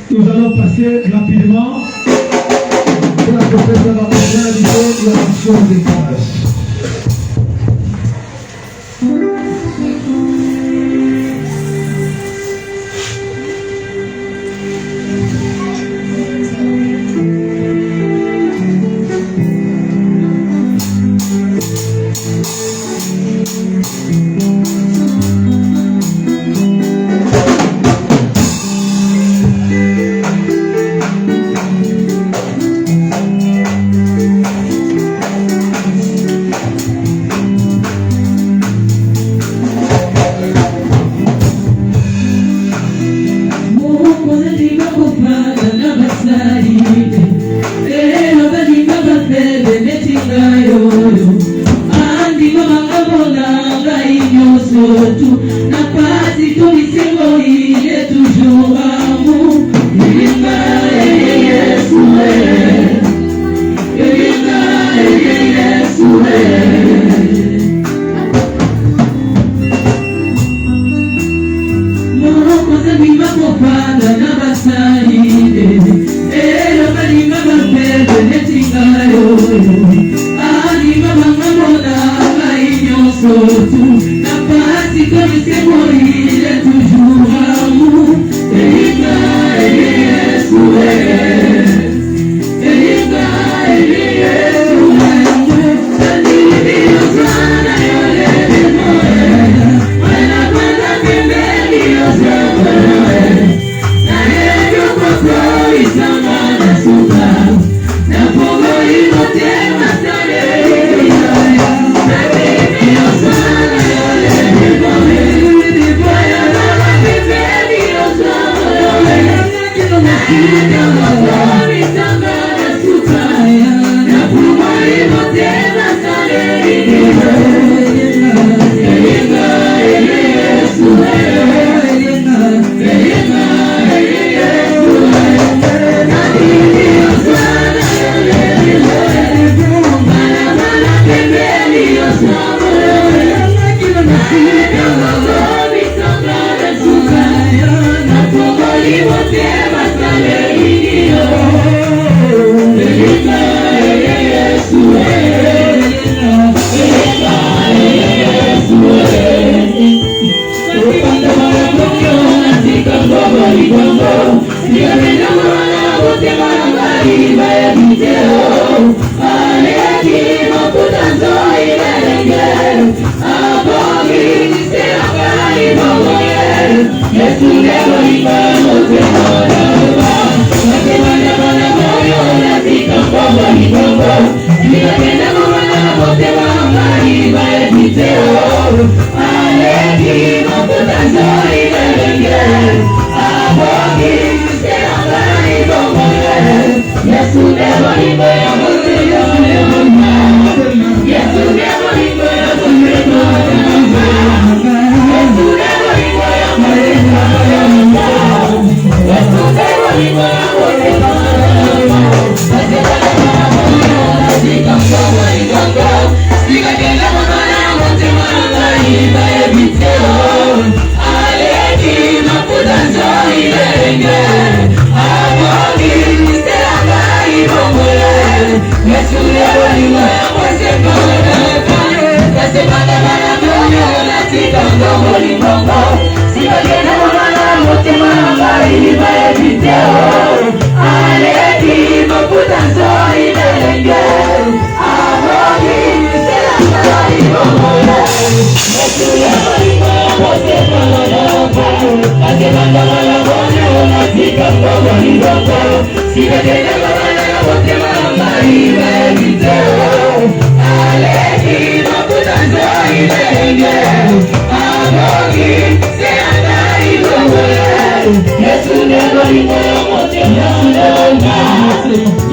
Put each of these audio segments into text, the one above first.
Nous allons passer rapidement pour la professeure de l'action des grâces.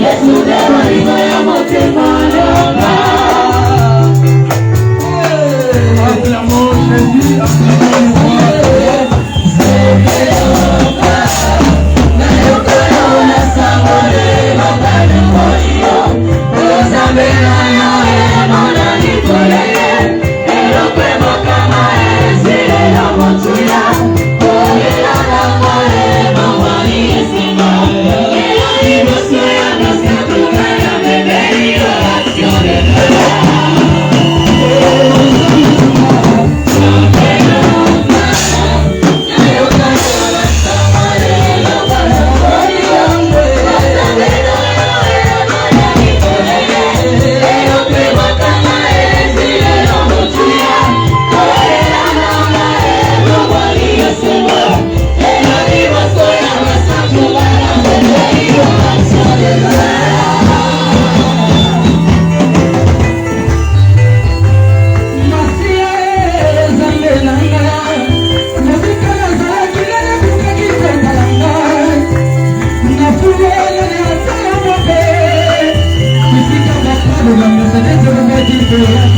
Yes, Allez,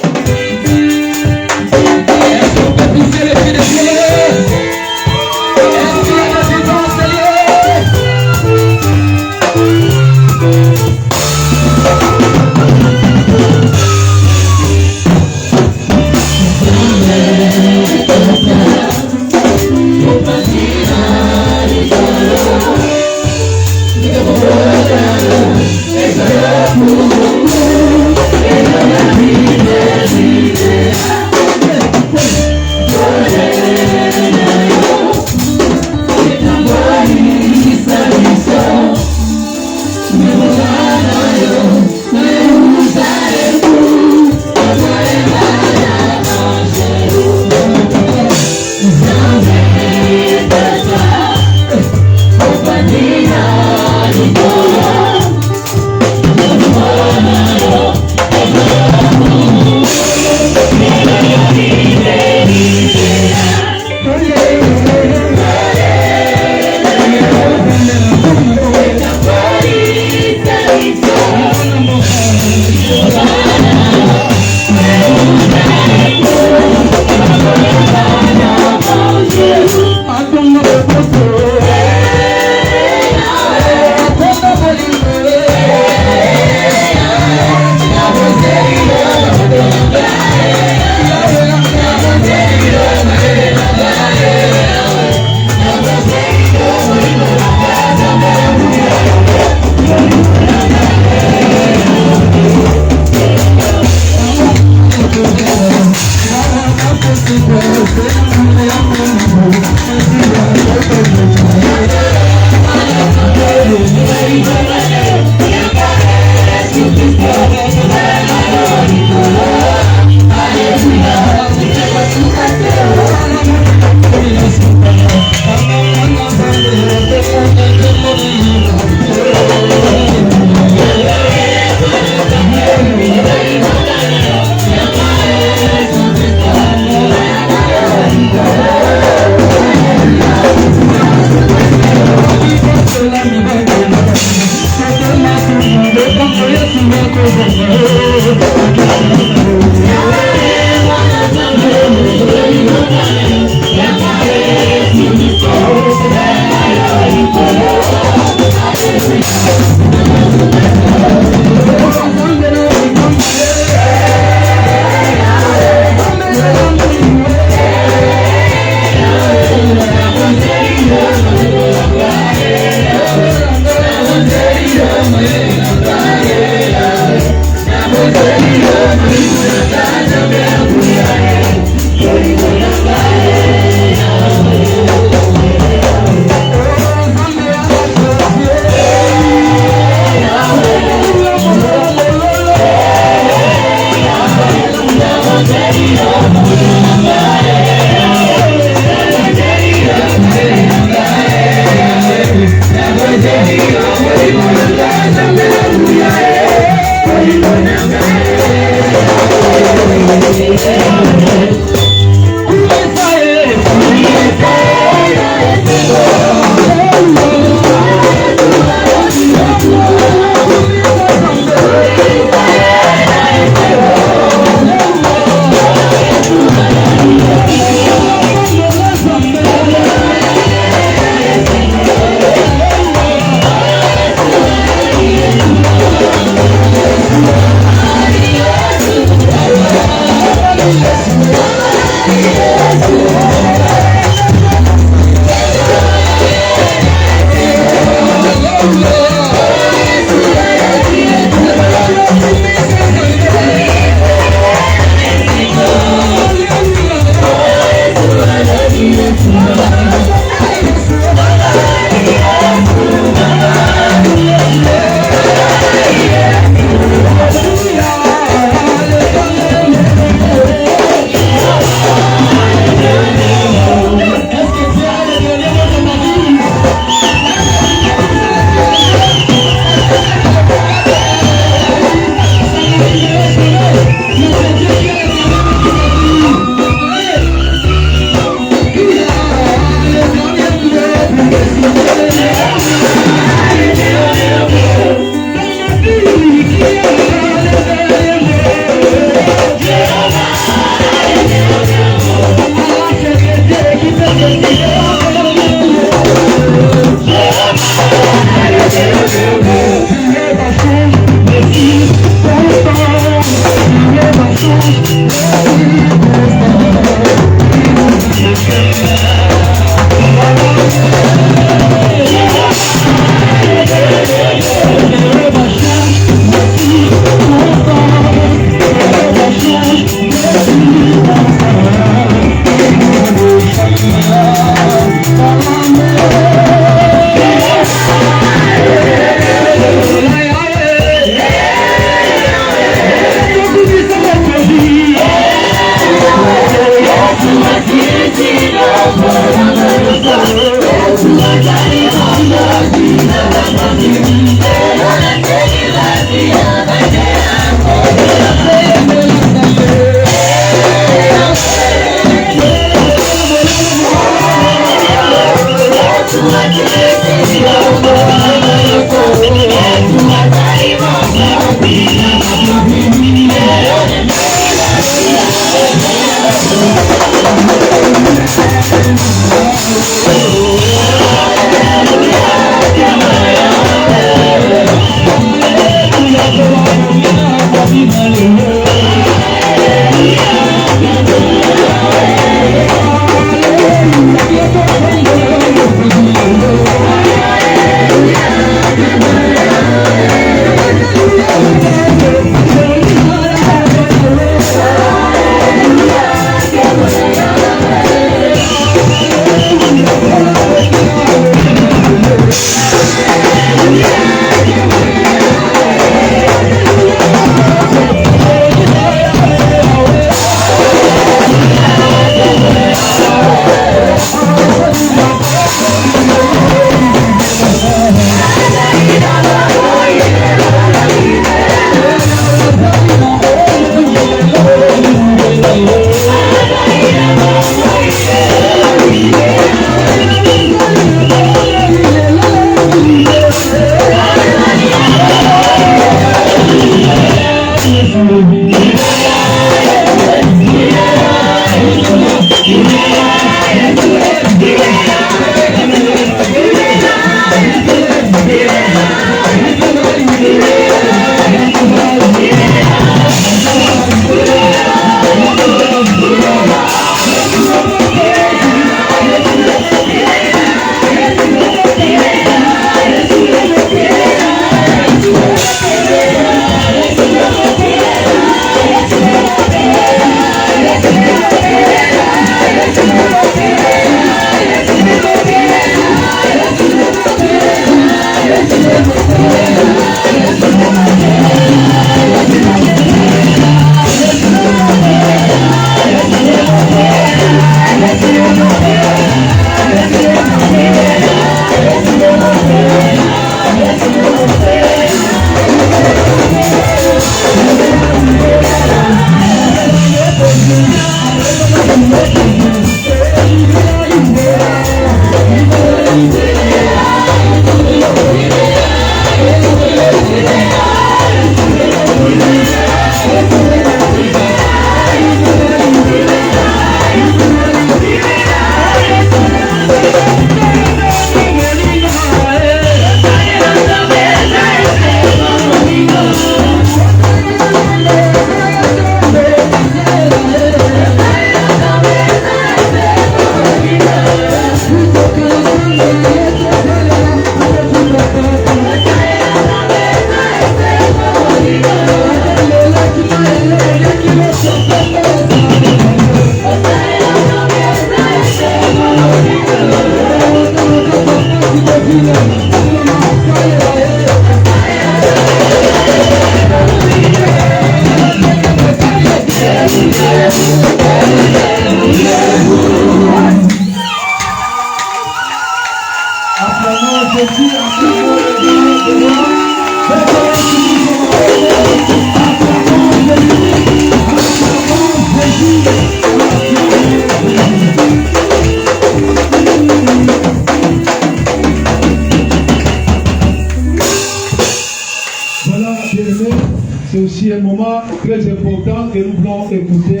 C'est aussi un moment très important que nous voulons écouter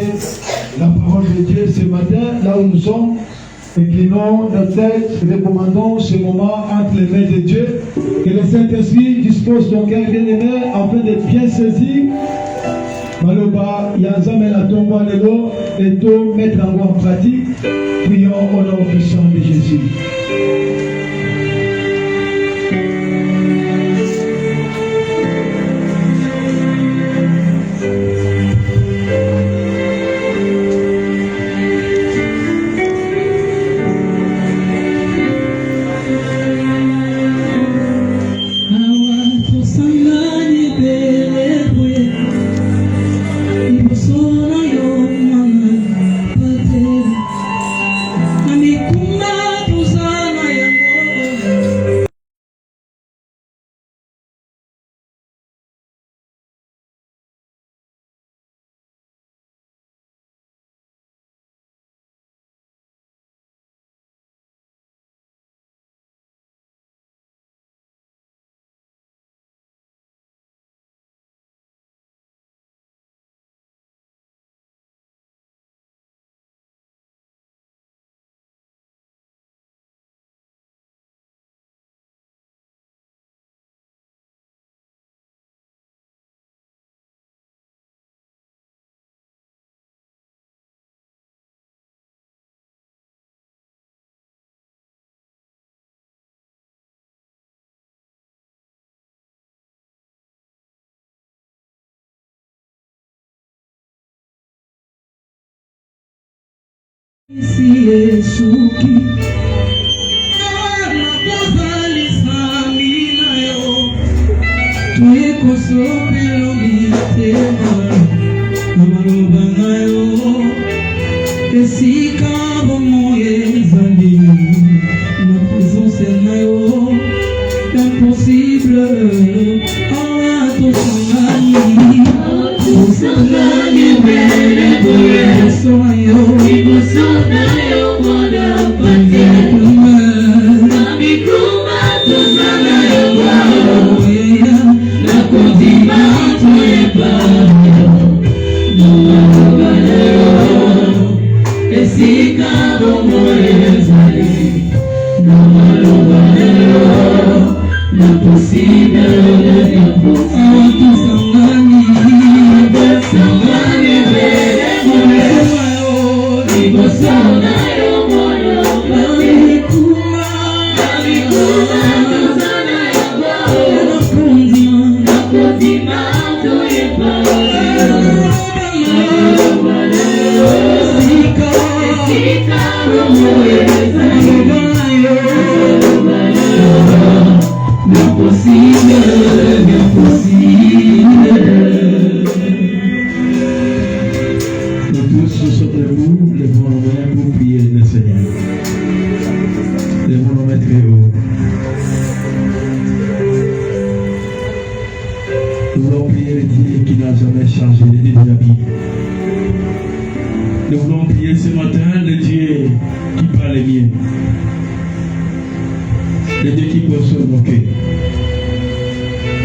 la parole de Dieu ce matin, là où nous sommes. Inclinons nos têtes, recommandons ce moment entre les mains de Dieu. Que le Saint-Esprit dispose ton cœur bien-aimé afin de bien saisir. Maloba, Yazam et la tombe lelo, et tout mettre en pratique. Prions au nom puissant de Jésus. Si Yesuki Amapozali samina yo Tuye kosopelo mitema Amaloba na yo Esika bomoye zali Ma présence na yo Impossible Awa tosangani Tosangani bere bere Soyo Sonayo moda pate Nami kuma tosanayo Na kodima toepa Namalobaleo Esika bomore zali Namalobaleo Na posible Awa tosangani Tosangani bere Sonayo mono pati Kuma Nakondima toepa Esika romoeza Impossible, impossible. Nous tous sommes debout, levons nos mains pour prier le Seigneur. Levons nos mains très haut. Nous voulons prier le Dieu qui n'a jamais changé, le Dieu de la Bible. Nous voulons prier ce matin le Dieu qui parle bien. Le Dieu qui console nos cœurs.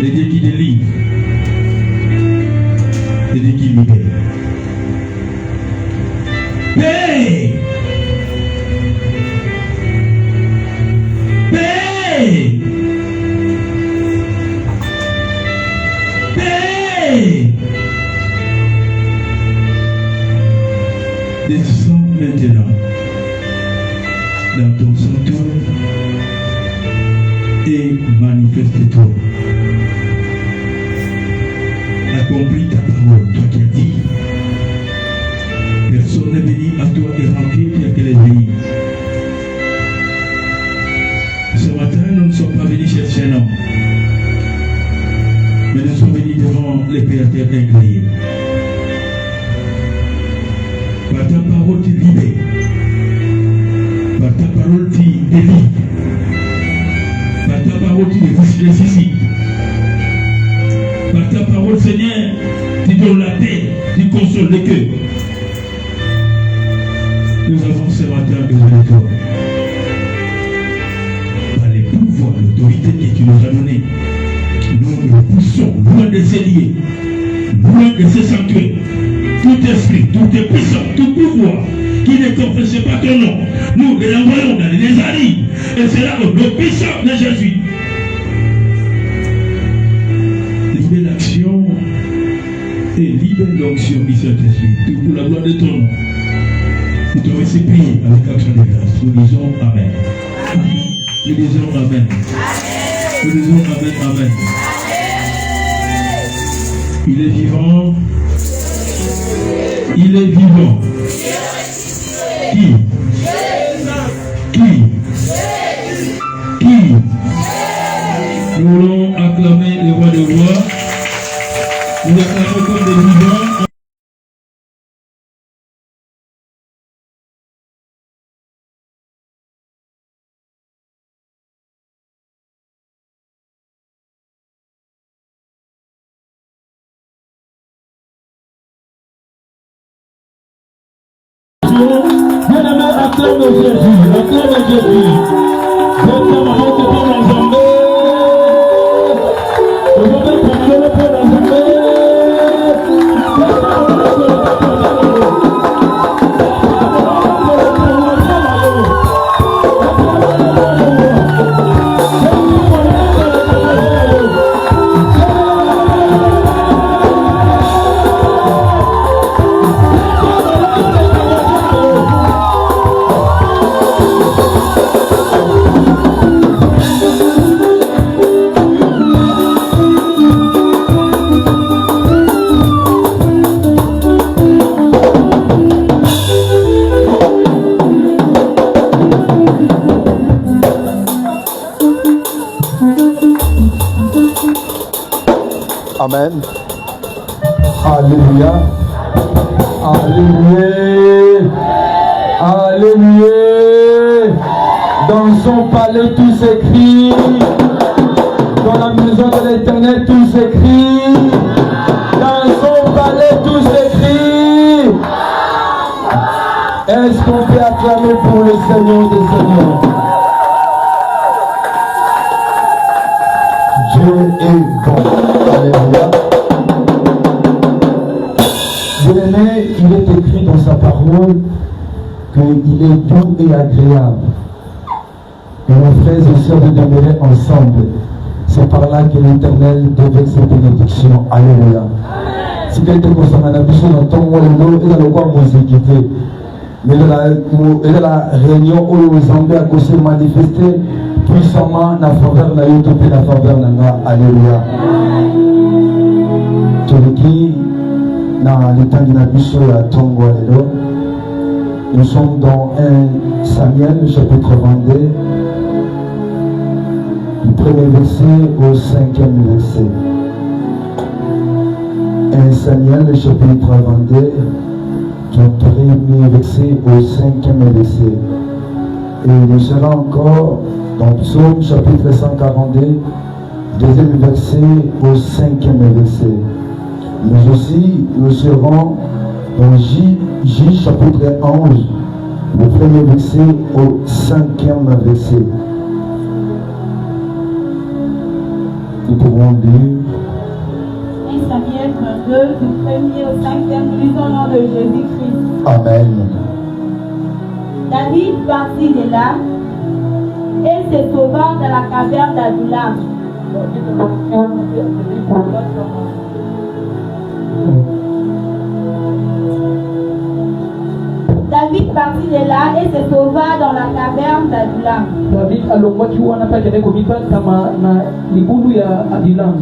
Le Dieu qui délivre. Le Dieu qui libère. Paix! Paix! Paix! Descends maintenant dans ton sanctuaire et manifeste-toi. Accomplis ta parole, toi qui as dit. Personne n'est venu à toi et rempli que les pays. Ce matin, nous ne sommes pas venus chercher un homme, mais nous sommes venus devant les créateurs incroyables. Par ta parole, tu libères. Par ta parole, tu délivres. Par ta parole, tu ressuscites. Par ta parole, Seigneur, tu donnes la paix, tu consoles les cœurs. Nous avons ce matin besoin de toi. Par les pouvoirs, l'autorité que tu nous as donnée, nous nous poussons loin de ces liens, loin de ces sanctuaires. Tout esprit, tout puissant, tout pouvoir qui qui ne confessent pas ton nom, nous les envoyons dans les Nézaris. Et c'est là le puissant de Jésus. Libère l'action et libère l'onction du Saint-Esprit. Pour la gloire de ton nom. Nous devons se prier avec action de grâce. Nous disons Amen. Nous disons Amen. Nous disons Amen, Amen. Il est vivant. Il est vivant. Qui? Nous voulons acclamer le roi des rois. Nous l'acclamons comme des vivants. Bien-aimé, acclame Jésus, acclame Jésus. Amen. Alléluia. Alléluia. Alléluia. Dans son palais tout s'écrit. Dans la maison de l'Éternel tout s'écrit. Dans son palais tout s'écrit. Est-ce qu'on peut acclamer pour le Seigneur des Seigneurs? Dieu est bon. Alléluia. Bien-aimé, il est écrit dans sa parole qu'il est doux et agréable. Et nos frères et sœurs de demeurer ensemble. C'est par là que l'Éternel devait ses bénédictions. Alléluia. Si quelqu'un concerne un abus sur le temps, il a le quoi musiquité. Mais dans la réunion où les Anglais ont se manifesté puissamment dans la faveur de l'utopie, la faveur de la Alléluia. Turquie, dans le temps de l'abus à Tongo, nous sommes dans 1 Samuel, chapitre 22, du premier verset au 5e verset. 1 Samuel, chapitre 22, du premier verset au 5e verset. Et nous serons encore dans Psaume chapitre 142, deuxième verset au 5e verset. Mais aussi nous serons dans J chapitre 11, le premier verset au 5e verset. Nous pouvons lire 1 Samuel 22, du 1er au 5e, nous lisons au nom de Jésus-Christ. Amen. David partit de là et se sauva dans la caverne d'Adullam. David partit de là et se sauva dans la caverne d'Adullam. David alongwaki wana mpe akende komibatama na libulu ya Adulam.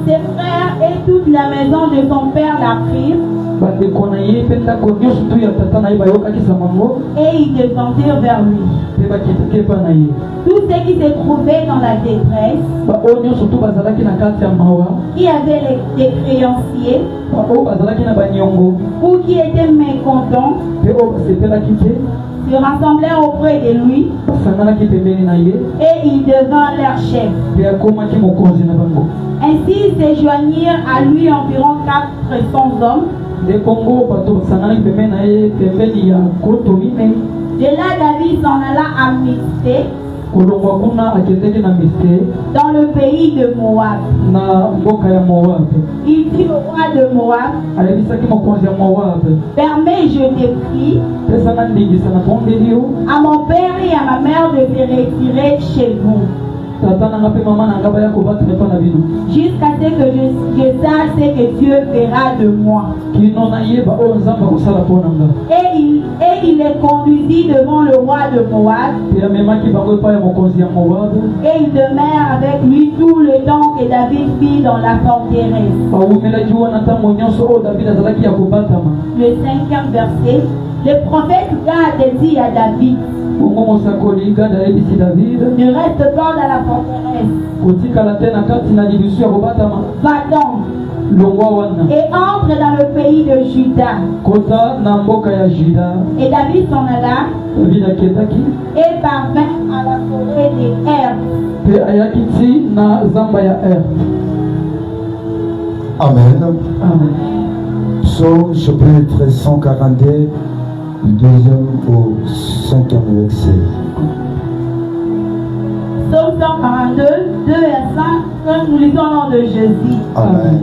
Ses frères et toute la maison de son père l'apprirent. Bandeko na ye mpe ndako nyonso tu ya tata na ye bayokakisa bango. Et ils descendirent vers lui. Mpe bakendeki epa na ye. Tous ceux qui se trouvaient dans la détresse, baoyo nyonso tu bazalaki na kati ya mawa, qui avaient des créanciers, baoyo bazalaki na baniongo, ou qui étaient mécontents, mpe oyo basepelaki te, se rassemblèrent auprès de lui, basanganaki pembeni na ye, et il devint leur chef. mpe akomaki mokonzi na bango. Ainsi se joignirent à lui environ 400 hommes. nde kongo bato basanganaki pembeni na ye pembeni ya koto mine. De là, David s'en alla à Mispé. dans le pays de Moab. Il dit au roi de Moab, permets, je t'ai prie, à mon père et à ma mère de se retirer chez vous, jusqu'à ce que je sache ce que Dieu fera de moi. Et il les conduisit devant le roi de Moab, et il demeure avec lui tout le temps que David vit dans la forteresse. Le 5e verset, le prophète Gad dit à David, ne reste pas dans la forteresse, va-t'en et entre dans le pays de Juda. Et David s'en alla et parvint à la forêt des Herbes. Amen. Psaume chapitre 142, du 2e au 5e verset. Psaume 142, 2 et 5, nous lisons au nom de Jésus. Amen.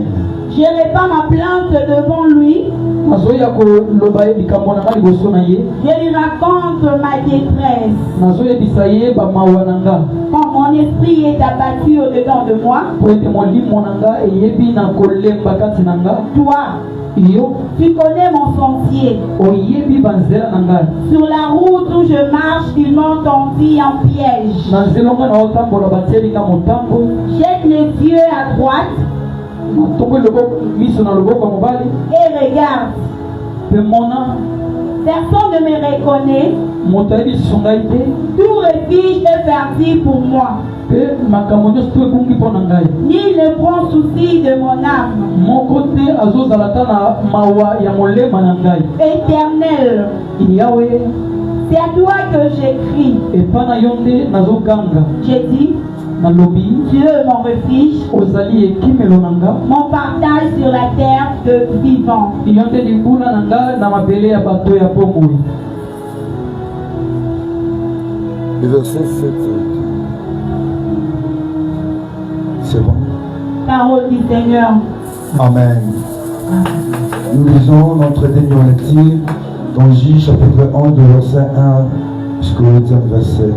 Je répands ma plainte devant lui. Je lui raconte ma détresse. Quand mon esprit est abattu au-dedans de moi, toi, tu connais mon sentier. Sur la route où je marche, ils m'ont tendu en piège. Jette les yeux à droite et regarde. Personne ne me reconnaît. Tout refuge est parti pour moi. Nul ne prend souci de mon âme. Éternel, c'est à toi que j'écris. J'ai dit, Dieu mon refuge, mon partage sur la terre de vivants. Le verset 7. C'est bon. Parole du Seigneur. Amen. Nous lisons notre dernière lecture dans J chapitre 1 de verset 1 jusqu'au 8e verset.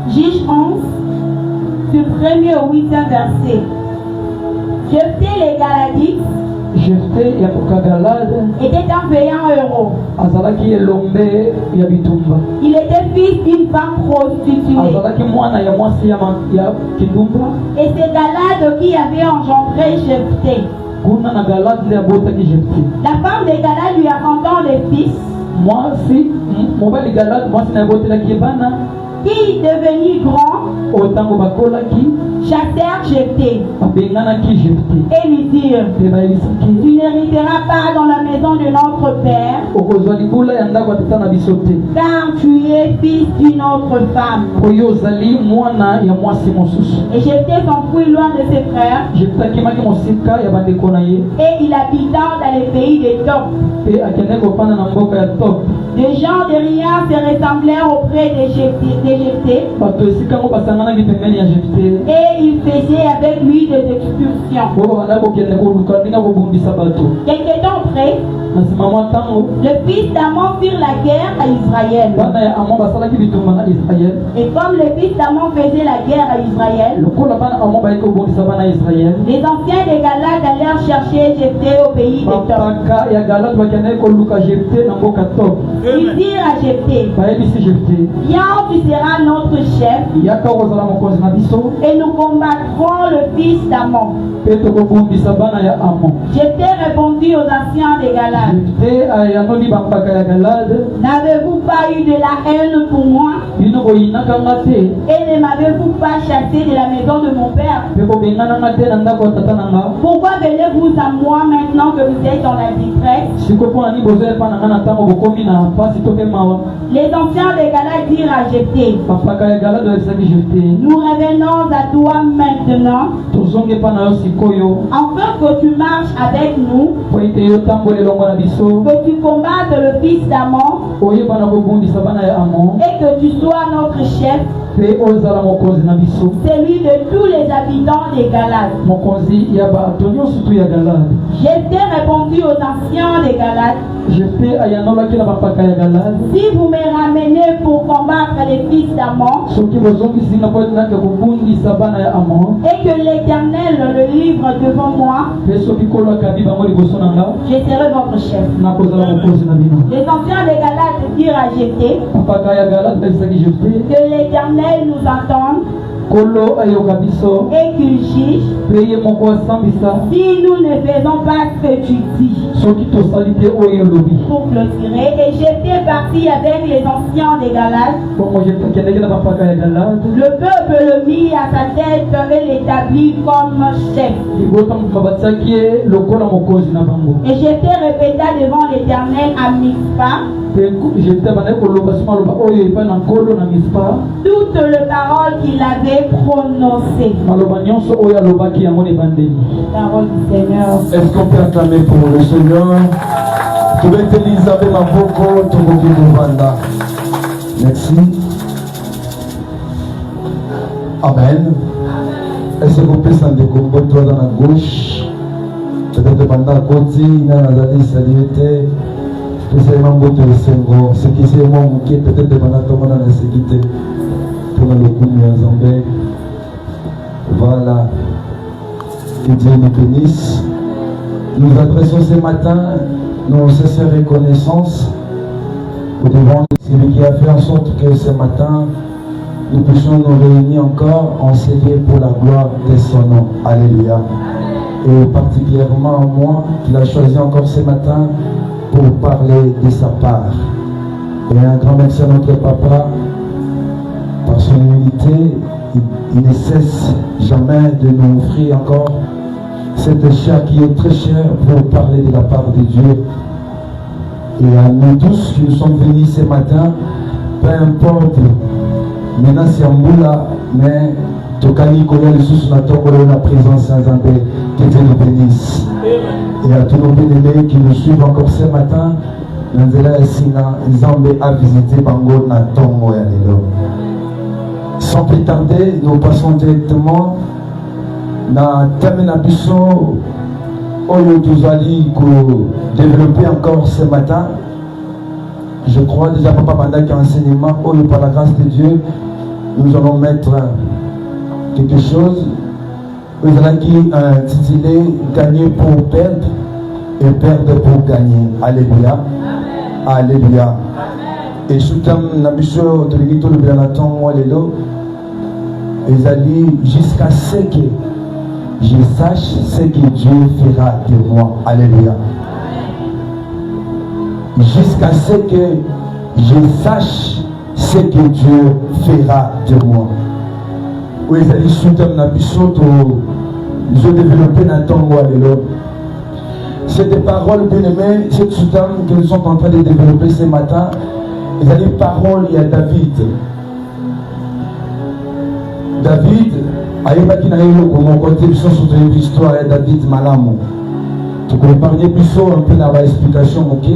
Juge 11, du 1er au 8e verset. Jephthé les Galadites était un paysan heureux. Il était fils d'une femme prostituée. Et c'est Galade qui avait engendré Jephthé. La femme de Galade lui a enfanté des fils qui, devenu grand, chassèrent Jephthé et lui dirent, tu n'hériteras pas dans la maison de notre père, car tu es fils d'une autre femme. Et Jephthé s'enfuit loin de ses frères et il habita dans les pays des Top. Des gens de rien se ressemblèrent auprès de Jephthé et ils faisaient avec lui des excursions. Quelque temps après, le fils d'Amon firent la guerre à Israël. Et comme le fils d'Amon faisait la guerre à Israël, les anciens des Galades allèrent chercher Jephthé au pays des Top. Ils dirent à Jephthé, viens, tu seras notre chef et nous combattrons le fils d'Amon. Jephthé répondit aux anciens des Galades, n'avez-vous pas eu de la haine pour moi et ne ne m'avez-vous pas chassé de la maison de mon père? Pourquoi venez-vous à moi maintenant que vous êtes dans la détresse? Les anciens des Galates dirent à Jephthé, nous revenons à toi maintenant, afin que tu marches avec nous, que tu combattes le fils d'Amon, et que tu sois notre chef, celui de tous les habitants des Galates. Jephthé répondit aux anciens des Galates, si vous me ramenez pour combattre les fils d'Amon, et que l'Éternel le livre devant moi, je serai votre chef. Les anciens des Galates dirent à Jephthé, que l'Éternel nous entende et qu'il juge si nous ne faisons pas ce que tu dis. Pour clôturer, et Jephthé partit avec les anciens des Galates. Le peuple le mit à sa tête et l'établit comme chef. Et Jephthé répéta devant l'Éternel à Mizpa toutes les paroles qu'il avait prononcées. Parole du Seigneur. Est-ce qu'on peut acclamer pour le Seigneur? Tu veux Elisabeth Mavoko, Tomoki Vanda. Merci. Amen. Est-ce qu'on peut s'en décomposer toi dans la gauche? Peut-être pendant la côte, il y a des salutés. Spécialement votre Sengo. Ce qui c'est moi, peut-être pendant tout le monde a sécurité. Pour le coup, nous Zambé. Voilà. Que Dieu nous bénisse. Nous adressons ce matin nos sincères reconnaissances au devant de celui qui a fait en sorte que ce matin nous puissions nous réunir encore en CD pour la gloire de son nom. Alléluia. Et particulièrement moi qui l'a choisi encore ce matin pour parler de sa part. Et un grand merci à notre papa. Par son humilité, il ne cesse jamais de nous offrir encore cette chair qui est très chère pour parler de la part de Dieu. Et à nous tous qui nous sommes venus ce matin, peu importe, maintenant c'est en boula, mais Tokani connaît le sous la présence sans Zambé, que Dieu nous bénisse. Et à tous nos bien-aimés qui nous suivent encore ce matin, Nanzela et Sina, Zambé a visité Bango Natongo Yanelo. Sans plus tarder, nous passons directement dans Tamena Bisso, Oyo Touzali, pour développer encore ce matin. Je crois déjà, Papa Banda qui a enseignement, Oyo par la grâce de Dieu, nous allons mettre quelque chose. Nous allons intitulé Gagner pour perdre et perdre pour gagner. Alléluia. Alléluia. Et Soutam Nabiso, Tolito, le Béanaton, Walelo, ils allaient jusqu'à ce que je sache ce que Dieu fera de moi. Alléluia. Jusqu'à ce que je sache ce que Dieu fera de moi. Oui, ils allaient Soutam Nabiso, ils ont développé Nathan Walelo. C'est des paroles bien aimées, cette Soutam que nous sommes en train de développer ce matin. Ils allaient paroles, il y a David. David, ayebaki na yelo comment côté biso sur l'histoire de David Malamo. Tu peux épargner plutôt un peu dans l'explication, ok?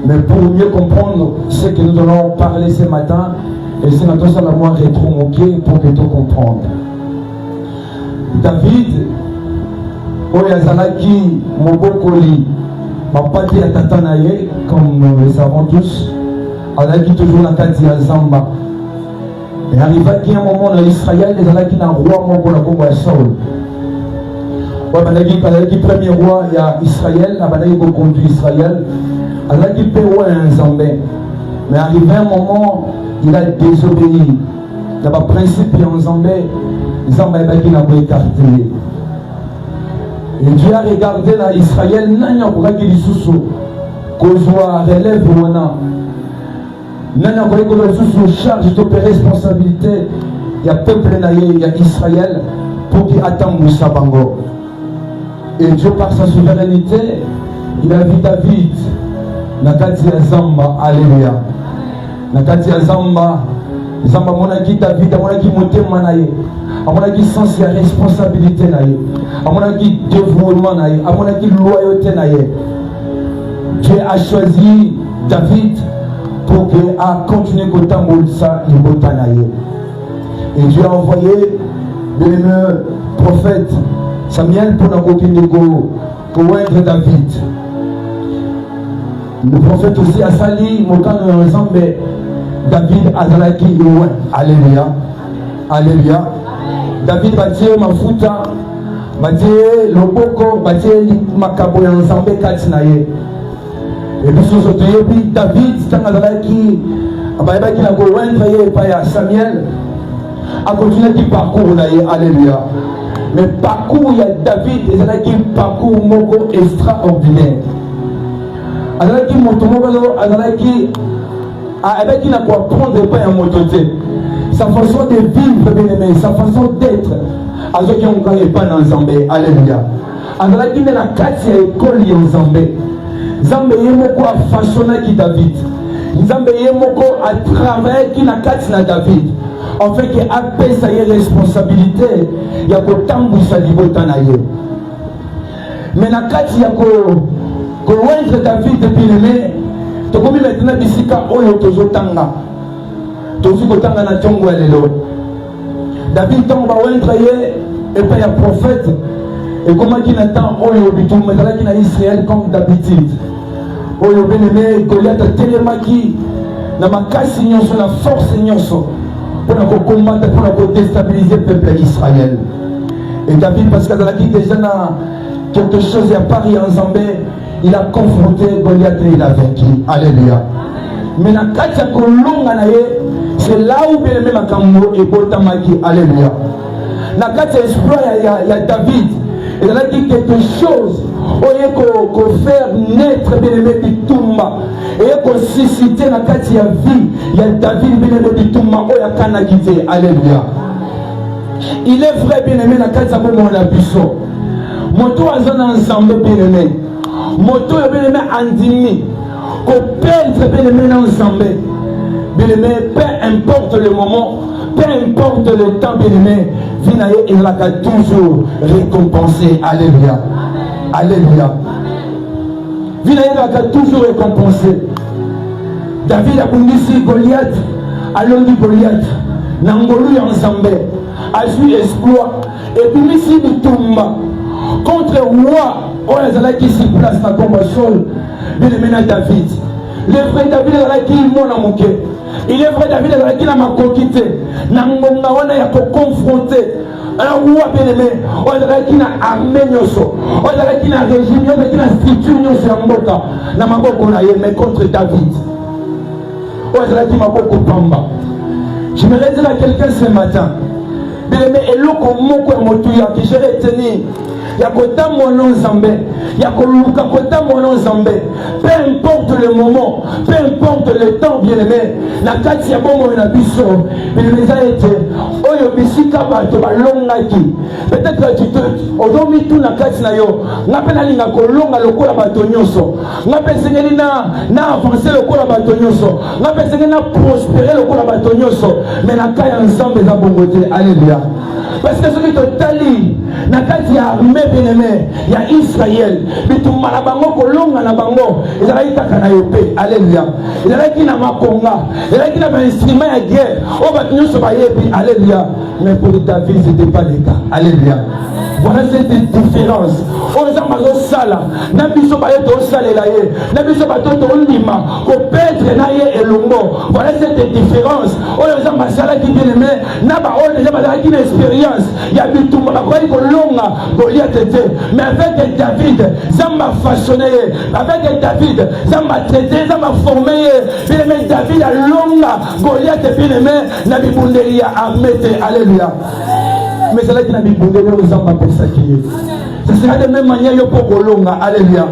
Mais pour mieux comprendre ce que nous allons parler ce matin, et c'est notre salle à moi rétro-moqué pour que tu comprennes. David, Oyazalaki, Mobokoli, Mapati à Tatanaye, comme nous le savons tous, Alaki toujours la Kati à Zamba. Et arriva qu'il y a un moment dans Israël, il y a un roi pour la Congo à Saul. Le premier roi, il y a Israël, il a conduit Israël. Il a dit un Zambé. Mais arrivé un moment, il a désobéi. Il y a un principe en Zambé, Zambé n'a pas écarté. Et Dieu a regardé dans Israël, il n'y a pas de sous-sous. Qu'on soit relève ou non. Nous avons une charge de responsabilité il y a peuple il y a Israël pour qu'il attende Moussa Bango. Et Dieu par sa souveraineté, il a vu David Nakati ya Zamba, alléluia. Nakati ya Zamba, Zamba monaki David, monaki motema na ye, monaki sens ya responsabilité na ye, monaki dévouement na ye, monaki loyauté na ye. Dieu a choisi David pour qu'il continue à tambour ça et Dieu a envoyé le prophète Samuel pour oindre David. Le prophète aussi a sali Mokano Zambé David Azalaki loin. Alléluia. Alléluia. David Batie Mafuta Batie Loboko Batie Makabo Zambé Katinaye. Et puis sur ce David Tanazalaki Abayaki na oindre par Samuel a continué de parcours. Alléluia. Mais parcours il y a David et Zalaki parcours moko extraordinaire. Azalaki motomoko Azalaki avec qui n'a quoi prendre pas un mototé. Sa façon de vivre bien aimé, sa façon d'être. Azoki on gagne pas dans Zambé. Alléluia. Azalaki na kati ya école ya Zambé. Zambé yemoko a façonné qui David. Zambé yemoko a travaillé qui na kati na David. En fait que appelle sa responsabilité ya ko tambousa libota na ye. Mais na kati ya ko oindre David depuis le tokomi maintenant bisika oyo tozotanga tozi kotanga na tongo ya lelo. David tongo ba oindre ye et puis ya prophète et comment qui n'attend oyo bitum mais qui na Israël comme d'habitude oyo bien-aimé Goliath a telemaki na makasi nyonso na force nyonso pour combattre pour déstabiliser le peuple d'Israël. Et David parce qu'il a déjà quelque chose à Paris en Zambé, il a confronté Goliath et il a vaincu. Alléluia. Mais dans Katia Kolonga, c'est là où bien aimé Makambo et Botamaki. Alléluia. Dans Katia Exploit, il y a David. Il a dit quelque chose. Il faut faire naître bien aimé Bitumba. Et il faut susciter dans Katia vie. Il y a David bien aimé Bitumba. Il y a Kanakité. Alléluia. Il est vrai bien aimé dans Katia Kolonga. Moto azana ensemble bien aimé. Moto bien aimé andimi. Qu'on perdre bien aimé ensemble. Bien aimé, peu importe le moment, peu importe le temps bien aimé, Vinaye il a toujours récompensé. Alléluia. Alléluia. Vinaye il a toujours récompensé. David a conduit Goliath, allons dit Goliath, Nangolu ensemble, a su exploit, et puis ici du tomba. Contre roi, on a qui se place dans combat sol, bien aimé David. Le vrai David est qui m'a manqué. Il est vrai David est qui m'a conquitté. Nangonga on a confronté. Un roi bien aimé, on a qui n'a armé nyoso, on a qui n'a régime, on a qui n'a structure nyoso en mota. Na maboko na ye mais contre David. On a qui m'a beaucoup pamba. Je me dire à quelqu'un ce matin. Bien aimé, et l'eau comme mon corps motuya qui j'ai retenu. Il y a kota mon Zambé, il y a koluka kota mon Zambé. Peu importe le moment, peu importe le temps bien aimé, na kati ya bomo na biso, mais les a été oyo bisika bato balongaki. Peut-être tu te odomi tout na kati na yo, ngapena linga kolonga lokola bato nyonso. Ngapesengeli na avancer lokola bato nyonso. Ngapesengeli na prospérer lokola bato nyonso. Mais na kaya ensemble za bongote. Alléluia. Parce que celui qui tali na kati ya armée bien aimé, il y a Israël. Bitumba na bango kolonga na bango. Ils allaient takana yope. Alléluia. Ils allaient qui na makonga. Ils allaient qui na un instrument à guerre. Oh bah nous sommes yepi. Alléluia. Mais pour David c'était pas le cas. Alléluia. Voilà cette différence. On a mal sala. Na biso ba yeto sala la ye. Na biso ba toto lima. Ko pètre na ye elongo. Voilà cette différence. On a mal sala qui bien aimé. Na ba on déjà ba qui une expérience. Il y a eu tout le monde qui longa Goliath était. Mais avec David, ça m'a façonné. Avec David, ça m'a traité, ça m'a formé. Bien aimé David a longa Goliath bien aimé. Nabi Bunderia a metté. Alléluia. Mais c'est là qu'il a mis Bunderia aux hommes pour ça qui est. Ce sera de la même manière pour Golonga. Alléluia.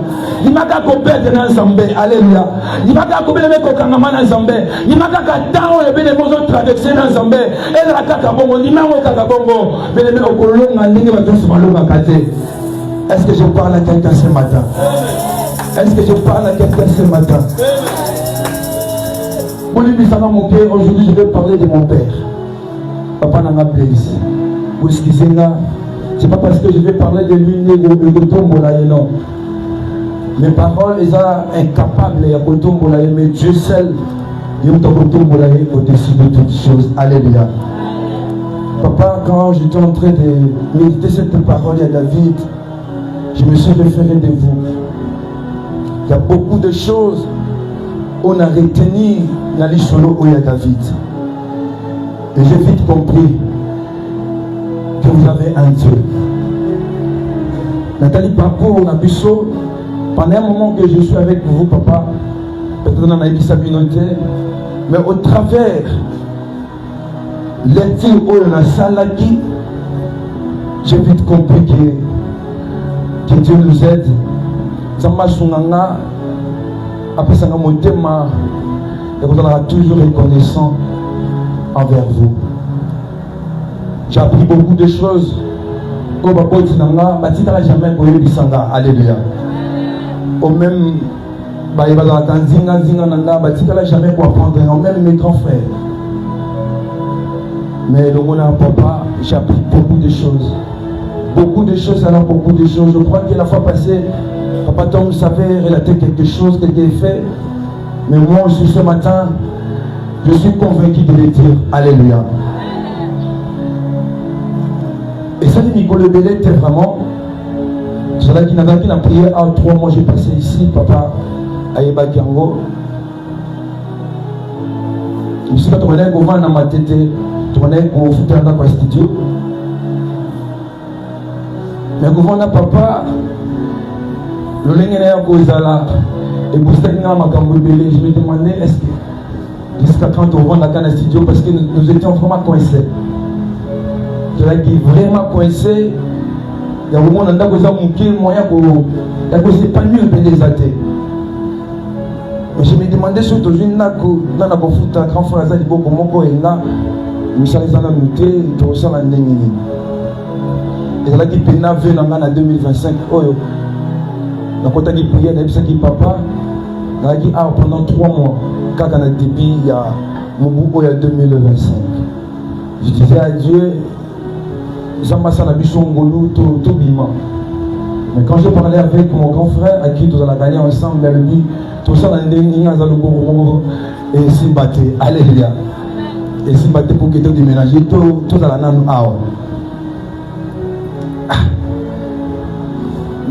Dimaka ko perdre na Nzambe. Alléluia. Dimaka ko bele ko kangama na Nzambe. Dimaka ka tango e bele mozo traverser na Nzambe. Et la kaka bongo, dimako kaka bongo. Bele me okolonga ndenge ba tous maloba kate. Est-ce que je parle à quelqu'un ce matin? Est-ce que je parle à quelqu'un ce matin? Aujourd'hui, je vais parler de mon père. Papa n'a pas plaisir. Vous excusez-moi. C'est pas parce que je vais parler de lui, non. Mes paroles, elles sont incapables de mais Dieu seul, il est au-dessus de toutes choses. Alléluia. Papa, quand j'étais en train de méditer cette parole à David, je me suis référé de vous. Il y a beaucoup de choses qu'on a retenues dans l'histoire de David. Et j'ai vite compris que vous avez un Dieu. Nathalie Parcours, on a Bissot, pendant un moment que je suis avec vous, papa, peut-être dans ma communauté, mais au travers les tirs où on a salaki, j'ai vite compris que Dieu nous aide. Zamba Sunanga, après ça, et vous serez toujours reconnaissant envers vous. J'ai appris beaucoup de choses. Alléluia. Au même, jamais pour apprendre, même mes grands frères. Mais le monde papa, j'ai appris beaucoup de choses. Beaucoup de choses, alors beaucoup de choses. Je crois que la fois passée, Papa Tom savait relater quelque chose, quelque fait. Mais moi aussi ce matin, je suis convaincu de le dire. Alléluia. Et ça dit Nicole Bellet était vraiment. C'est là qu'il n'a pas prié à 3 mois. J'ai passé ici, papa, à Ebakiango. Je me suis dit, tu m'as dit que dans ma tête, tu m'as dit que tu dans le studio. Mais quand papa, le lingue est à cause de là, et vous êtes dans ma je me demandais est-ce que jusqu'à quand on va dans le studio parce que nous étions vraiment coincés. C'est-à-dire qu'il est vraiment coincé. Il y a vraiment un moyen pour s'épanouir des athées. Mais je me demandais surtout une dans la foot à grand frère Azali Boko Moko et là, nous sommes dans la muté, nous sommes en Némini. Et là, qui pénal venu en 2025. Oh, dans le qui priait, il y a papa, il a pendant 3 mois, quand on a débit, il y a mon bout, il y a 2025. Je disais à Dieu, Zambassa n'a bichon ngolou, tout bima. Mais quand je parlais avec mon grand frère, à qui nous allons gagner ensemble, il me dit, tout ça, et s'y battait. Alléluia. Et s'y battait pour que tu déménages, tout dans la nanu.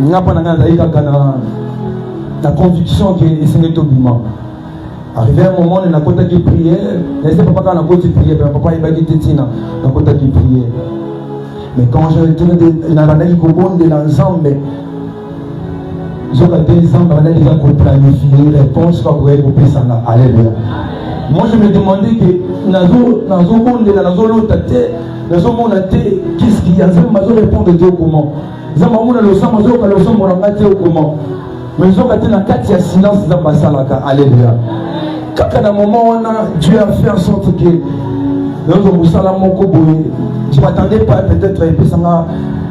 Nous avons la conviction que c'est tout bima. Arrivé à un moment, on a côté qui priait, et c'est papa quand on a côté prier, papa il va dire Tina, on a côté qui priait. Mais quand je retourne de l'ensemble, j'ai des ensemble, on a déjà planifié les réponses pour ça. Alléluia. Moi je me demandais que dans un monde, qu'est-ce qu'il y a, je vais répondre Dieu comment. Mais je vais dans 4 silence, alléluia. Quand à un moment Dieu a fait en sorte que je ne m'attendais pas peut-être à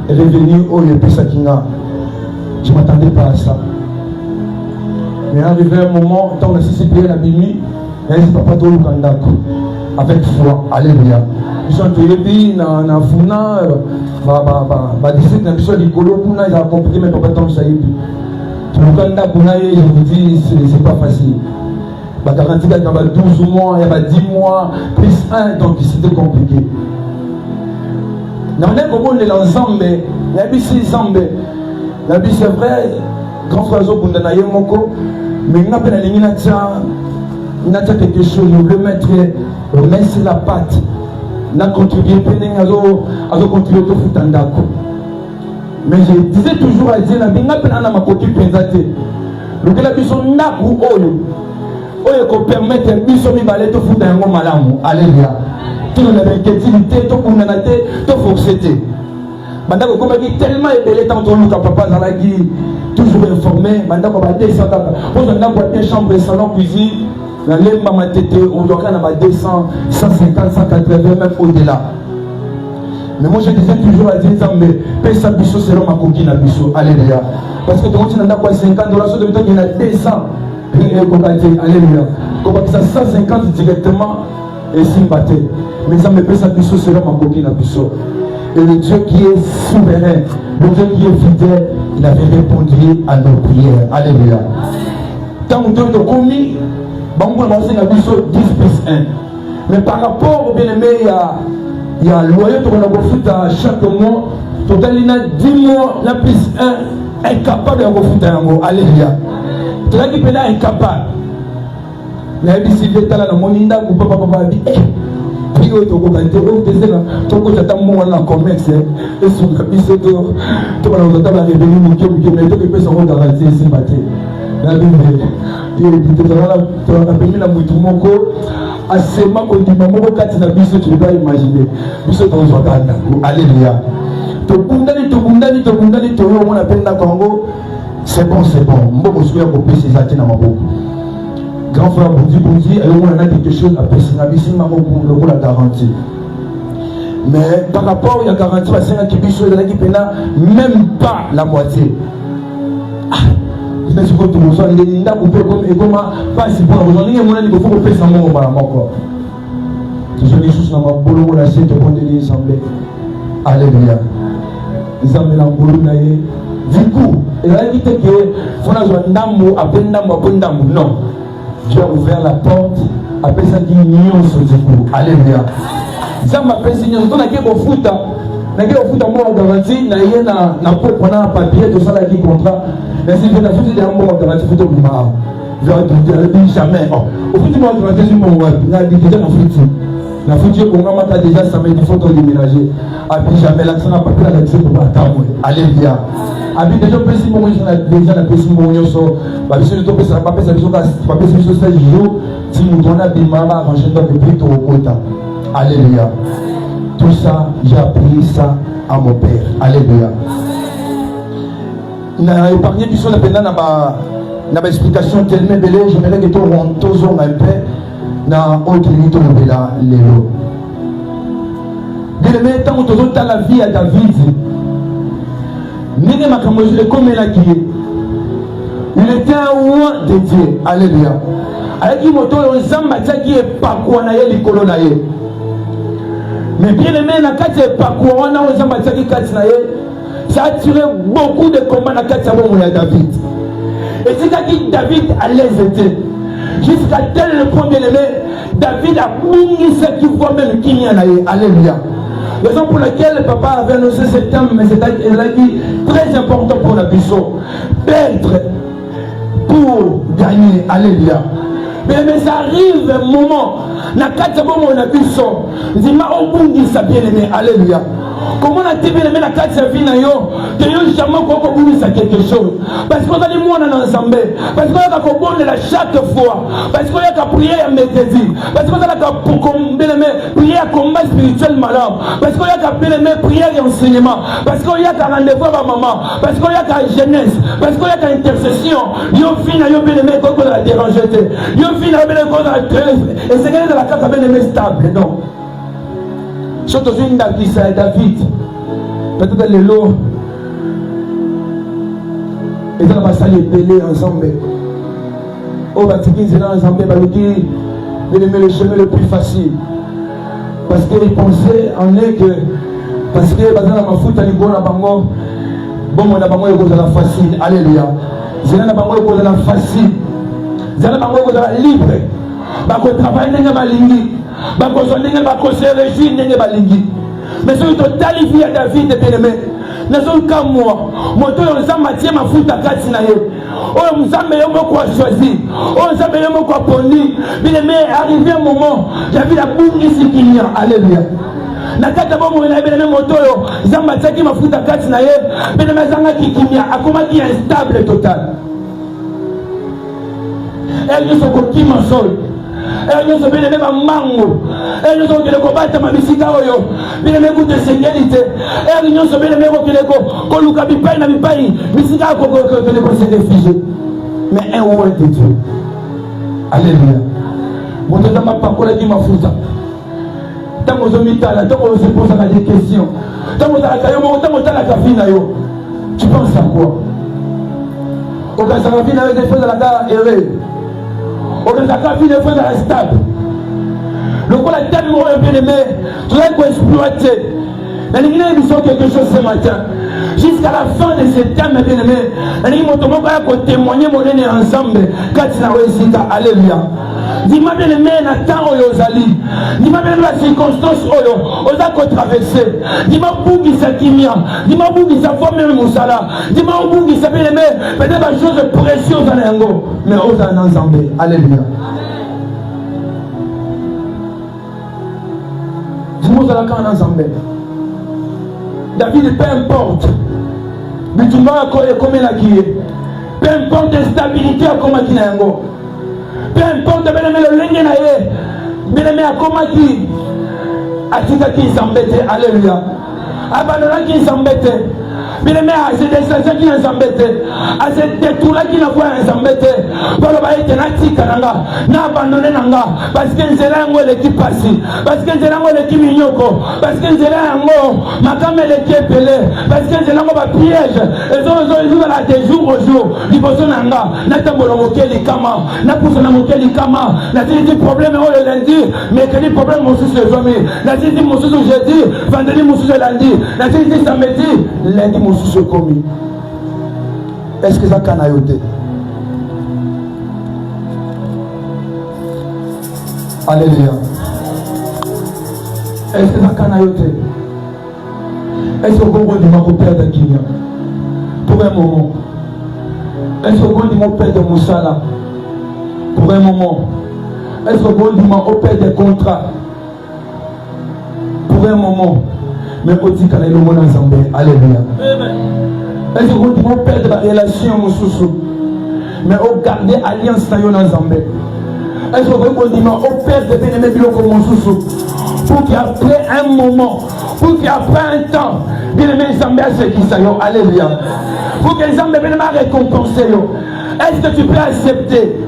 revenir au Pesakina. Je ne m'attendais pas à ça. Mais arrivé un moment, quand on a célébré la Bimi, papa avec foi, alléluia. Ils sont tous dans la Funa, ils ont compris, mais papa Tom Saïd. Je vous dis, c'est pas facile. Il y a 12 mois, il y a 10 mois, plus 1, donc c'était compliqué. Dans l'ensemble, il y a 6 ans, c'est vrai, grand frère Zobundanaye Moko, mais il y a quelque chose, je veux mettre la patte, il a contribué à contribuer au Futandako. Mais je disais toujours à Dieu, il y a ma côté pensée. Le que la personne n'a pas oyo permettre biso mibale to futa yango malamu. Alléluia. Tout le monde inquiétude, tout kunana te, tout forcé te. Banda ko komaki tellement ebele tant to luka papa zalaki toujours informé. Maintenant, on va descendre. On a des chambres, salon, cuisine. Dans les mamans tétés, on doit avoir 200, 150, 180, même au-delà. Mais moi je disais toujours à dire, mais paye ça biso, c'est l'homme à coquine à biso. Alléluia. Parce que quand on a quoi 50 $, sur le temps il y en a 200. Alléluia. Comme ça 150 directement et s'imbatté. Mais ça me paye ça biso, c'est l'homme à coquine à biso. Et le Dieu qui est souverain, le Dieu qui est fidèle, il avait répondu à nos prières. Alléluia. Tant que nous avons commis, on va 10 plus 1. Mais par rapport au bien-aimé, il y a le loyer qu'on a refouté à chaque mois. Total, il y a 10 mois, la plus 1, incapable de refouter un mot. Alléluia. Tu as dit que là, incapable. Il y a des civils dans la moninda, ou papa va dire, puis tu as un commerce, et sur la piste, tu vas nous entendre revenir, mais tu peux s'en garantir ici matin. La Bible, tu as appelé la moutoumoko, à ce moment où tu m'as dit, tu ne peux pas imaginer. Alléluia. C'est bon, c'est bon. Je suis un grand frère Boudi, on a quelque chose à passer. La garantie. Mais par rapport à la garantie, même pas la moitié. Je suis tout le monde, il y a pas si bon, il faut que ça encore. Je suis juste dans ma boulot, on a essayé de prendre les assemblées. Alléluia. Les assemblées en boulot, du coup, il a dit que faut un ndambo, après ndambo, non. Dieu a ouvert la porte, après ça dit union sur du coup. Alléluia. Ça m'appelle Seigneur, on a qu'à au foot. On a qu'à au foot à moi en garantie, n'a pas prendre un papier, tout ça, la qui contrat. Mais si je n'ai pas fait un mot en garantie, il faut que je ne dis jamais. Au foot, moi, je vais mon web. Il a dit déjà dans le foot. La foot, on a déjà ça, mais il faut déménager. Après, jamais l'accent n'a pas pris la lecture pour attendre. Alléluia. Abi déjà pesi mo déjà na pesi mo nyoso ba biso to pesa ba pesa biso ka ba pesa biso 16 jours si nous donnons des mama arranger dans le prix au quota. Alléluia. Tout ça j'ai appris ça à mon père. Alléluia. Na épargné biso na pena na ba explication tellement belle, j'aimerais que tu rentres toujours un peu na autre limite au bela lelo. Dès le même temps où tu as la vie à David. Il était un roi de Dieu. Alléluia. Avec qui moto qui est pas quoi na ye likolo na ye. Mais bien aimé na kati pas quoi na ozamba qui kati na ye. Ça a tiré beaucoup de combats na kati ya David. Et c'est que David à l'aise était. Jusqu'à tel point bien aimé, David a bougé ce qui voit même qui y en a. Alléluia. Raison pour laquelle papa avait annoncé cet homme, mais c'est très important pour la puissance. Perdre pour gagner. Alléluia. Mais ça arrive un moment, na kati bon on a puissance. Dis-moi au bout de sa bien-aimé. Alléluia. Comment on a été bien-aimé la kati sa vie na yo, que yo jamais qu'on bouge ça quelque chose. Parce qu'on a des mots dans l'ensemble. Parce qu'on a qu'on bonne chaque fois. Parce qu'on a qu'à prier à méditer. Parce qu'on a qu'à prier à combat spirituel malade. Parce qu'on a qu'à prier à enseignement. Parce qu'on a qu'à rendez-vous à maman. Parce qu'on a qu'à jeunesse. Parce qu'on a qu'à intercession. Yo fin à yo bien-aimé qu'on a dérangé. Yo fin à bien-aimé qu'on a et c'est qu'il y a la carte bien-aimé stable. Non. Surtout une David. Peut-être les lots. Et dans la salle, ils pélés ensemble. Au Vatican, ils sont ensemble. Ils aimaient le chemin le plus facile. Parce qu'ils pensaient en eux que. Parce que dans la foot, ils vont à Bango. Bon, on a Bango, ils vont à la facile. Alléluia. Ils ont Bango, ils vont à la facile. Ils ont Bango, ils vont à la libre. Bango travaille, ils vont à la libre. Bango se réjouit, ils vont à la libre. Mais si tu as vie à David, bien-aimé, nous sommes comme moi. Moi, je suis ma fout à Katsinaye. Oh, nous sommes quoi choisir. Oh, nous sommes quoi poni. Bien-aimé, arrivé un moment, j'avais la boue ici qui y a. Alléluia. Nakata bomo na bien-aimé motoyo, zamba tsaki ma fout à Katsinaye. Bien-aimé, zanga qui y a. Akoma qui est instable total. Elle ne se coquille ma sol. Elle ne se bien-aimé ma mango. et nous sommes combattre ma bisika oyo bien aimé écoute sécurité et nous sommes bien aimé ko luka bipai na bipai bisika ko se réfugier mais un roi de Dieu. Alléluia. Mon Dieu m'a pas collé ma fouta. Tant que je m'étale, tant que je pose des questions, tant que tu penses à quoi? Au cas où ça va finir avec des choses de la gare errée. Au cas où ça va finir avec des choses stable. Le coup la tête bien aimé, tu dois exploiter. La ligne a quelque chose ce matin. Jusqu'à la fin de ce thème, bien aimé, la ligne m'a témoigner mon aîné ensemble. Quand tu as réussi, alléluia. Dis-moi bien aimé, Nathan Oyozali. Dis-moi bien la circonstance Oyo, Oza qu'on traversé. Dis-moi Bougi Sakimia. Dis-moi Bougi Safome Moussala. Dis-moi Bougi Sapé aimé, peut-être des choses précieuses dans l'ango. Mais Oza Nanzambe, alléluia. Dis-moi Oza Lakan Nanzambe. David, peu importe. Mais tu m'as comme la qui est. Peu importe l'instabilité comme la qui est. Peu importe le lingue naïe. Bien aimé à comment qui. Atika qui s'embête. Alléluia. Abandonnant qui s'embête. Bien aimé à ces descendants qui s'embêtent. À ces détours-là qui n'ont pas s'embêté. Pour le bail de Natika Nanga. N'a abandonné Nanga. Parce que c'est là où l'équipe passe. Parce que c'est là où l'équipe Mignoko. Parce que c'est là où ma caméra l'équipe pelée. Parce que c'est là où ma piège. Et ils ont là des jours au jour. Ils posent Nanga. N'a pas moqué les kama. N'a pas moqué les kama. N'a pas dit problème le lundi. Mais que les problèmes mon sous les hommes. N'a pas dit mon sous jeudi. Vendredi mon sous lundi. N'a pas dit samedi. Lundi mon sous commis. Est-ce que ça can ayoter? Alléluia. Est-ce que ça can ayoter? Est-ce que vous avez dit mon père de Kenya? Pour un moment. Est-ce que vous avez dit mon père de Moussala? Pour un moment. Est-ce que vous avez dit mon père de contrat? Pour un moment. Mais au dit qu'il y a le monde ensemble. Alléluia. Est-ce que vous dites mon père de la relation mon sous mais au garder alliance dans ensemble. Est-ce que vous dites mon père de bien-aimé comme mon sous pour qu'après un moment, pour qu'après un temps, bien-aimé ensemble à ce qui s'aillent. Alléluia. Pour que les hommes bien-aimé récompenser. Est-ce que tu peux accepter?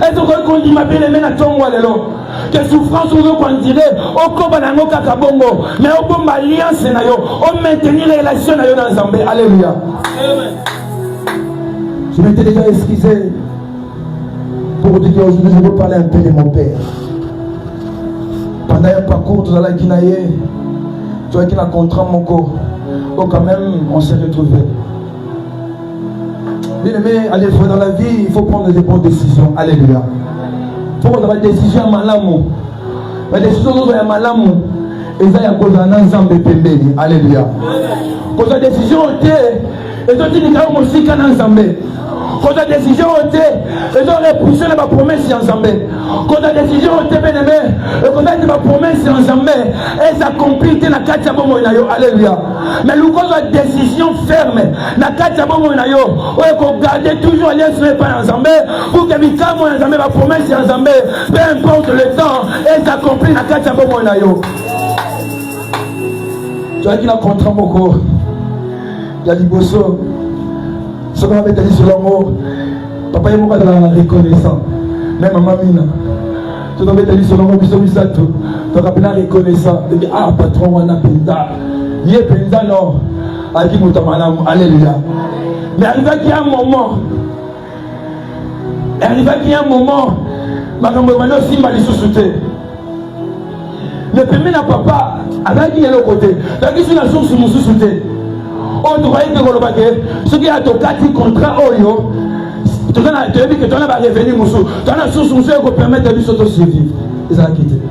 Est-ce que vous dites ma bien-aimé à ton walelo? Que souffrance ou qu'on dirait au Kobanango Kakabongo, mais au bon alliance nayo, au maintenir les relations nayo dans Zambé. Alléluia. Je m'étais déjà excusé pour vous dire qu'aujourd'hui je veux parler un peu de mon père. Pendant un parcours, tout à l'heure qui n'aille, tu vois qu'il a contraint mon corps. Donc quand même, on s'est retrouvés. Bien aimé, allez, dans la vie, il faut prendre des bonnes décisions. Alléluia. Il faut prendre des décisions à malamu. Les décisions à malamu, et ça y a cause d'un ensemble pembeni. Alléluia. Quand la décision était, et donc il y a aussi qu'un ensemble. Quand la décision était, et donc repoussé la promesse ensemble. Quand la décision était bien aimé, et quand la promesse ensemble, et s'accomplit dans la carte Monayo. Alléluia. Mais le cause de décision ferme, la carte Monayo, où il faut garder toujours les liens pas ensemble, pour que Mikamo ensemble la promesse ensemble, peu importe le temps, et s'accomplit dans la carte Monayo. Tu vois qu'il a contraint mon corps. Il a dit Bosso. Ce qu'on avait dit sur l'amour, papa est mort dans la reconnaissance. Même maman Mina. Tu t'avais dit sur l'amour, tu as tout. Tu as bien reconnaissant. Tu dis, ah, patron, on a Penda. Il est Penda, non. Alléluia. Mais arrivé qu'il y a un moment, ma grand-mère aussi m'a dit sous-souté. Le premier n'a papa, avec qui est l'autre côté. Donc, il y a une source sur mon sous-souté. On doit être dans le baguette. Ce qui a toqué contrat, tu as dit que tu as revenu, Moussou. Tu as une source qui permet de lui s'auto-survivre. Ils ont quitté.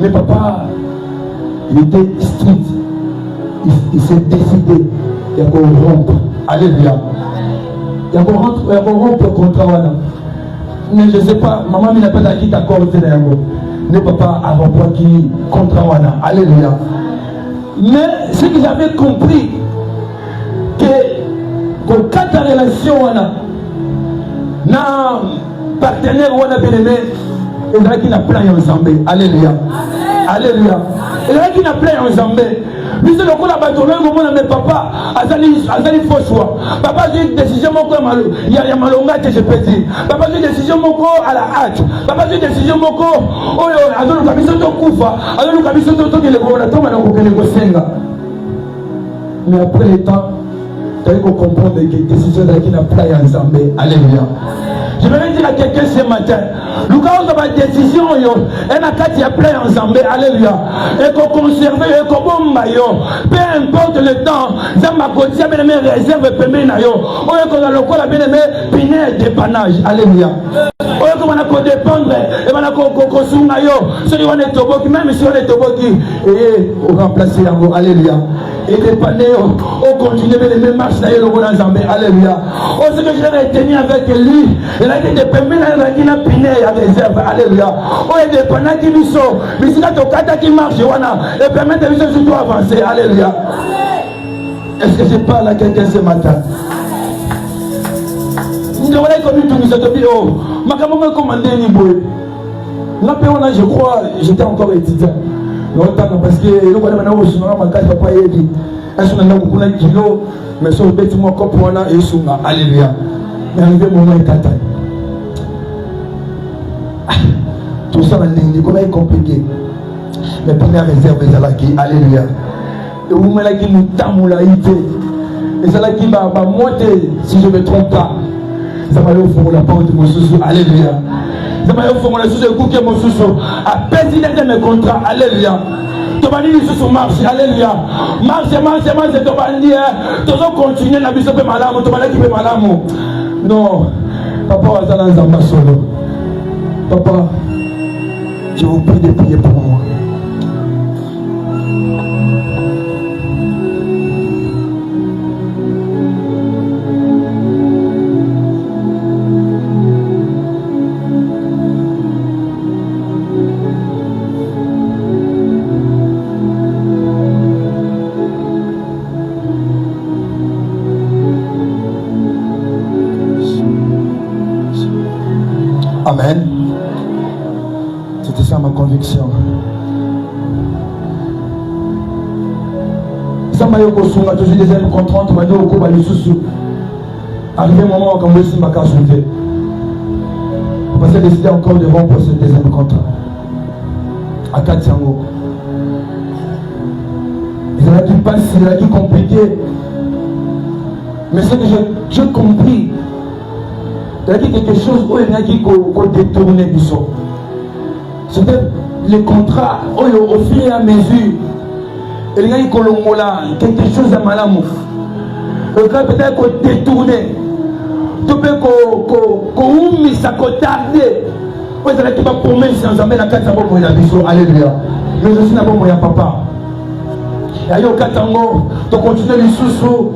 Mais papa, il était strict. Il s'est décidé. Il y a qu'on rompre. Alléluia. Il y a qu'on rompre le contrat. Mais je ne sais pas, maman n'a pas d'acquis d'accord. Mais papa a rompu qui contrat. Alléluia. Mais ce qu'ils avaient compris, que quand la relation, na partenaire, on a bien aimé, ezalaki na plan ya nzambe. Alléluia, alléluia. Ezalaki na plan ya nzambe. Biso lokola bato oyo komona me papa azali faux choix. Papa azwi décision moko ya malonga te, je peux dire. Papa azwi décision moko à la hâte. Papa azwi décision moko oyo azoluka biso tokufa, azoluka biso tokende kobona tomana kokende kosenga. Mais après le temps, tu as comprendre que les décisions qui n'ont pas en Zambé. Alléluia. Je vais dire à quelqu'un ce matin, Lucas a une décision, elle a qu'à plein en Zambé. Alléluia. Et qu'on conserve, et qu'on bombe, peu importe le temps, Zamba Kotia, bien aimé, réserve, permet, ou qu'on a le corps, bien aimé, pinet, dépannage. Alléluia. Ou qu'on a dépendre, et qu'on a consommé, celui on est toboki, même si on est toboki, et on remplace yango. Alléluia. Et dépanner, on continue les mêmes marches d'ailleurs au Zambé. Alléluia. Oh, ce que j'ai retenu avec lui, il a dit de permettre à la piné à réserve. Alléluia. Oh, il est dépendant qui nous sort. Mais si tu as qui marche, et permettre de surtout avancer. Alléluia. Est-ce que je parle à quelqu'un ce matin? Je crois, j'étais encore étudiant. Parce que le gouvernement a papa dit un kilo, mais sur le bâtiment comme pour un et souma. Alléluia. Mais arrivé le moment est atteint. Tout ça, c'est compliqué. Mais première réserve, c'est là qui. Alléluia. Et vous me l'avez dit, nous t'avons la idée. Et c'est là qui va monter, si je ne me trompe pas. Ça va aller au fond de la porte de mon sous. Alléluia. Ça va aller au fond de la sous de couper mon sous. À peine mes contrats. Alléluia. Tobani sous marche. Alléluia. Marche, c'est Tobani. Toujours continuer la mission de Malam. Tobani qui fait Malam. Non. Papa va dans un solo. Papa, je vous prie de prier pour moi. Amen. C'était ça ma conviction. Ça m'a eu toujours des ailes contraintes, m'a dit au coup, arrivé un moment quand je m'a caché. Parce que j'ai décidé encore de rompre ce deuxième contrat. À Katiango. Il a qui passe, il a qui compliqué. Mais ce que j'ai compris, il y a quelque chose où il y a qui détourné du son. C'était le contrat où au fur et à mesure, il y a quelque chose à malamou. Le gars peut-être qu'on détourné. Tu peux qu'on mise à tarder. Oui, c'est là qui va promettre sans amener la carte à bon moyen biso. Alléluia. Mais je suis là bon moyen papa. Et ayo katango, tu continues les sous-sous.